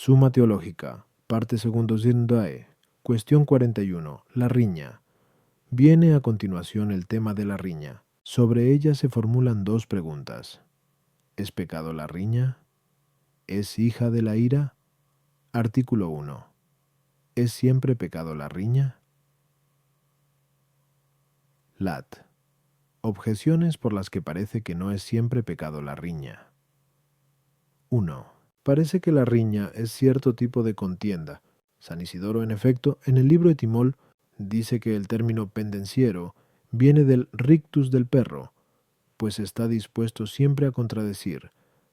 Suma teológica, parte segundo Zindae. Cuestión 41. La riña. Viene a continuación el tema de la riña. Sobre ella se formulan dos preguntas. ¿Es pecado la riña? ¿Es hija de la ira? Artículo 1. ¿Es siempre pecado la riña? Lat. Objeciones por las que parece que no es siempre pecado la riña. 1. Parece que la riña es cierto tipo de contienda. San Isidoro, en efecto, en el libro Etimol, dice que el término pendenciero viene del rictus del perro, pues está dispuesto siempre a contradecir,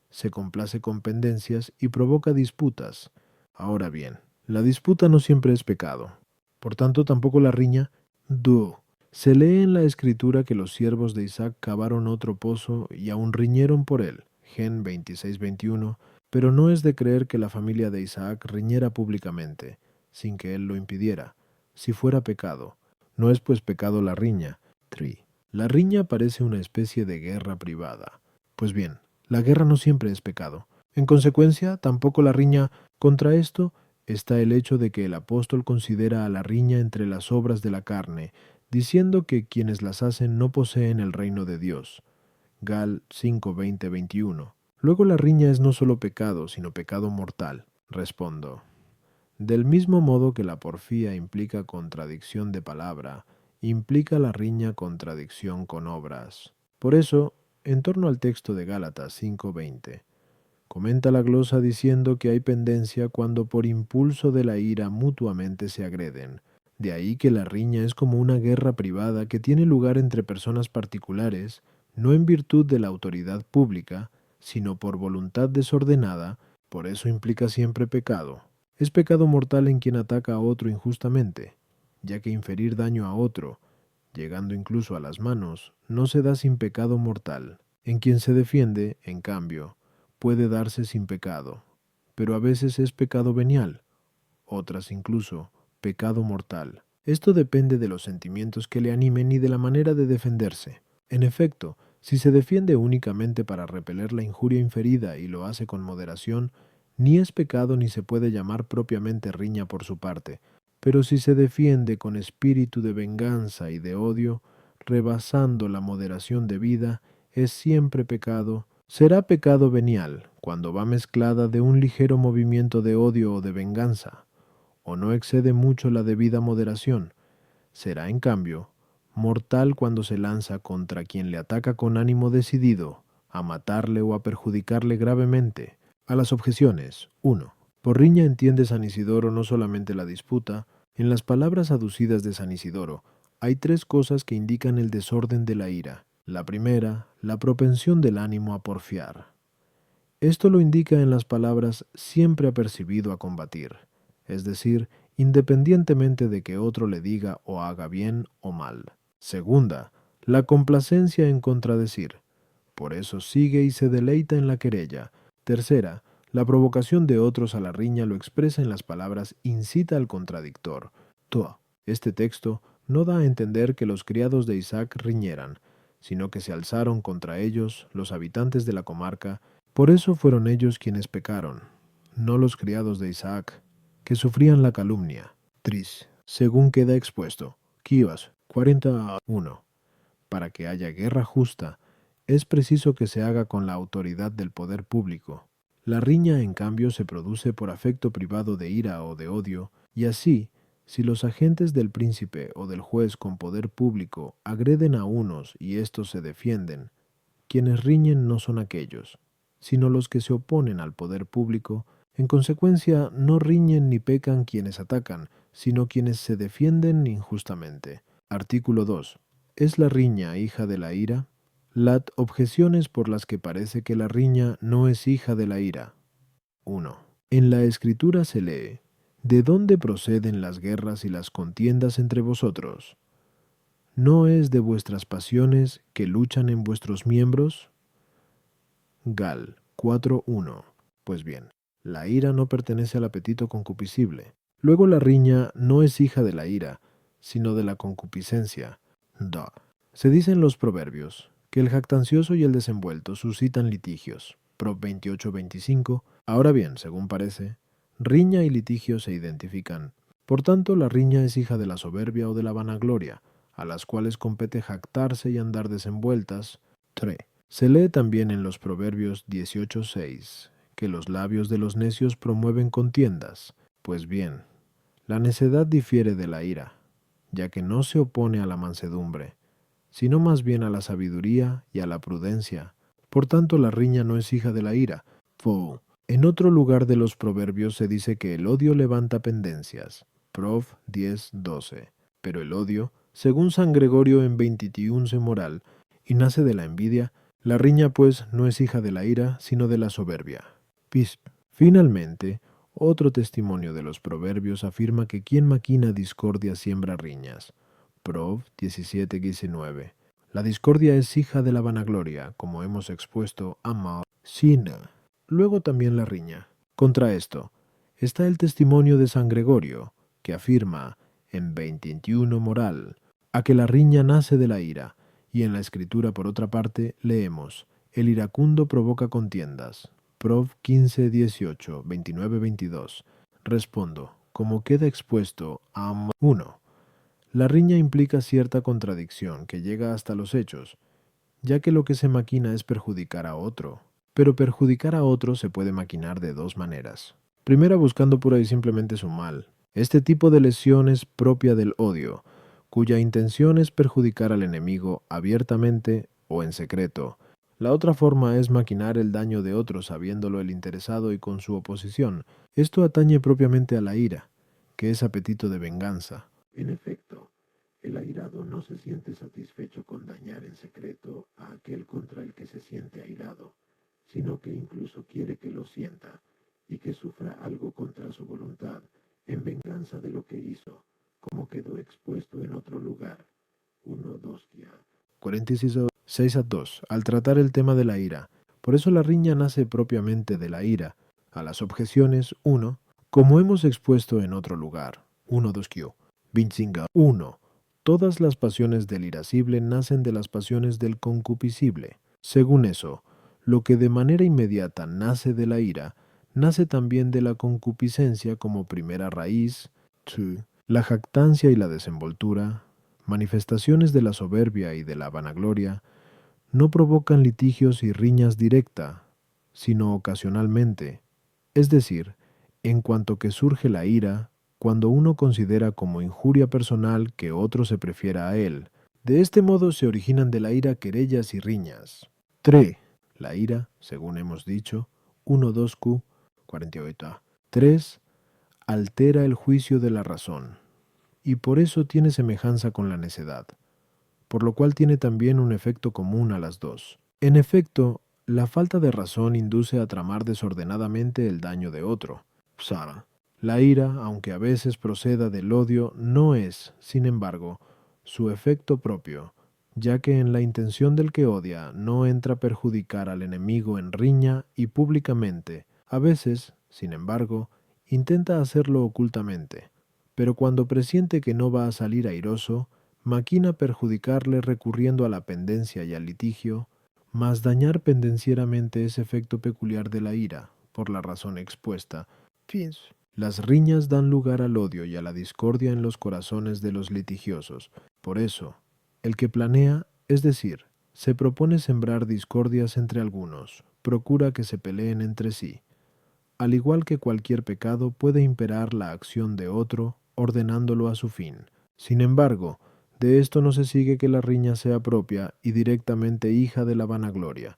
se complace con pendencias y provoca disputas. Ahora bien, la disputa no siempre es pecado. Por tanto, tampoco la riña, du. Se lee en la escritura que los siervos de Isaac cavaron otro pozo y aún riñeron por él. Gen 26-21, pero no es de creer que la familia de Isaac riñera públicamente, sin que él lo impidiera, si fuera pecado. No es pues pecado la riña. 3. La riña parece una especie de guerra privada. Pues bien, la guerra no siempre es pecado. En consecuencia, tampoco la riña. Contra esto está el hecho de que el apóstol considera a la riña entre las obras de la carne, diciendo que quienes las hacen no poseen el reino de Dios. Gal 5:20-21. Luego la riña es no solo pecado, sino pecado mortal. Respondo. Del mismo modo que la porfía implica contradicción de palabra, implica la riña contradicción con obras. Por eso, en torno al texto de Gálatas 5:20, comenta la glosa diciendo que hay pendencia cuando por impulso de la ira mutuamente se agreden. De ahí que la riña es como una guerra privada que tiene lugar entre personas particulares, no en virtud de la autoridad pública, sino por voluntad desordenada, por eso implica siempre pecado. Es pecado mortal en quien ataca a otro injustamente, ya que inferir daño a otro, llegando incluso a las manos, no se da sin pecado mortal. En quien se defiende, en cambio, puede darse sin pecado, pero a veces es pecado venial, otras incluso pecado mortal. Esto depende de los sentimientos que le animen y de la manera de defenderse. En efecto, si se defiende únicamente para repeler la injuria inferida y lo hace con moderación, ni es pecado ni se puede llamar propiamente riña por su parte, pero si se defiende con espíritu de venganza y de odio, rebasando la moderación debida, es siempre pecado. Será pecado venial cuando va mezclada de un ligero movimiento de odio o de venganza, o no excede mucho la debida moderación. Será, en cambio, mortal cuando se lanza contra quien le ataca con ánimo decidido, a matarle o a perjudicarle gravemente. A las objeciones. 1. Por riña entiende San Isidoro no solamente la disputa. En las palabras aducidas de San Isidoro, hay tres cosas que indican el desorden de la ira. La primera, la propensión del ánimo a porfiar. Esto lo indica en las palabras siempre apercibido a combatir, es decir, independientemente de que otro le diga o haga bien o mal. Segunda, la complacencia en contradecir, por eso sigue y se deleita en la querella. Tercera, la provocación de otros a la riña lo expresa en las palabras incita al contradictor. Toa. Este texto no da a entender que los criados de Isaac riñeran, sino que se alzaron contra ellos los habitantes de la comarca. Por eso fueron ellos quienes pecaron, no los criados de Isaac, que sufrían la calumnia. Tris, según queda expuesto. Quíos 41. Para que haya guerra justa, es preciso que se haga con la autoridad del poder público. La riña, en cambio, se produce por afecto privado de ira o de odio, y así, si los agentes del príncipe o del juez con poder público agreden a unos y éstos se defienden, quienes riñen no son aquellos, sino los que se oponen al poder público. En consecuencia, no riñen ni pecan quienes atacan, sino quienes se defienden injustamente. Artículo 2. ¿Es la riña hija de la ira? Lat. Objeciones por las que parece que la riña no es hija de la ira. 1. En la Escritura se lee: ¿de dónde proceden las guerras y las contiendas entre vosotros? ¿No es de vuestras pasiones que luchan en vuestros miembros? Gal 4:1. Pues bien, la ira no pertenece al apetito concupiscible. Luego la riña no es hija de la ira, sino de la concupiscencia. Da. Se dice en los proverbios que el jactancioso y el desenvuelto suscitan litigios. Prov 28:25. Ahora bien, según parece, Riña y litigio se identifican. Por tanto, la riña es hija de la soberbia o de la vanagloria, a las cuales compete jactarse y andar desenvueltas. 3. Se lee también en los Proverbios 18:6 que los labios de los necios promueven contiendas. Pues bien, la necedad difiere de la ira, ya que no se opone a la mansedumbre, sino más bien a la sabiduría y a la prudencia. Por tanto, la riña no es hija de la ira. En otro lugar de los Proverbios se dice que el odio levanta pendencias. Prov 10:12. Pero el odio, según San Gregorio en 21 moral, y nace de la envidia. La riña, pues, no es hija de la ira, sino de la soberbia. Finalmente, otro testimonio de los Proverbios afirma que quien maquina discordia siembra riñas. Prov 17:19. La discordia es hija de la vanagloria, como hemos expuesto Amar Sina. Luego también la riña. Contra esto está el testimonio de San Gregorio, que afirma en 21 moral a que la riña nace de la ira, y en la Escritura, por otra parte, leemos: el iracundo provoca contiendas. Prov 15:18, 29:22. Respondo, como queda expuesto a 1. La riña implica cierta contradicción que llega hasta los hechos, ya que lo que se maquina es perjudicar a otro. Pero perjudicar a otro se puede maquinar de dos maneras. Primera, buscando pura y simplemente su mal. Este tipo de lesión es propia del odio, cuya intención es perjudicar al enemigo abiertamente o en secreto. La otra forma es maquinar el daño de otro sabiéndolo el interesado y con su oposición. Esto atañe propiamente a la ira, que es apetito de venganza. En efecto, el airado no se siente satisfecho con dañar en secreto a aquel contra el que se siente airado, sino que incluso quiere que lo sienta y que sufra algo contra su voluntad en venganza de lo que hizo, como quedó expuesto en otro lugar. 1 Dostia 46:6-2, al tratar el tema de la ira. Por eso la riña nace propiamente de la ira. A las objeciones 1, como hemos expuesto en otro lugar. 1 2 Vincinga 1. Todas las pasiones del irascible nacen de las pasiones del concupiscible. Según eso, lo que de manera inmediata nace de la ira, nace también de la concupiscencia como primera raíz. 2. La jactancia y la desenvoltura, manifestaciones de la soberbia y de la vanagloria, no provocan litigios y riñas directa, sino ocasionalmente, es decir, en cuanto que surge la ira, cuando uno considera como injuria personal que otro se prefiera a él. De este modo se originan de la ira querellas y riñas. 3. La ira, según hemos dicho, 1-2Q 48a. 3. Altera el juicio de la razón, y por eso tiene semejanza con la necedad, por lo cual tiene también un efecto común a las dos. En efecto, la falta de razón induce a tramar desordenadamente el daño de otro. Psara. La ira, aunque a veces proceda del odio, no es, sin embargo, su efecto propio, ya que en la intención del que odia no entra perjudicar al enemigo en riña y públicamente. A veces, sin embargo, intenta hacerlo ocultamente, pero cuando presiente que no va a salir airoso, maquina perjudicarle recurriendo a la pendencia y al litigio, mas dañar pendencieramente es efecto peculiar de la ira, por la razón expuesta. Fins. Las riñas dan lugar al odio y a la discordia en los corazones de los litigiosos. Por eso, el que planea, es decir, se propone sembrar discordias entre algunos, procura que se peleen entre sí. Al igual que cualquier pecado puede imperar la acción de otro, ordenándolo a su fin. Sin embargo, de esto no se sigue que la riña sea propia y directamente hija de la vanagloria,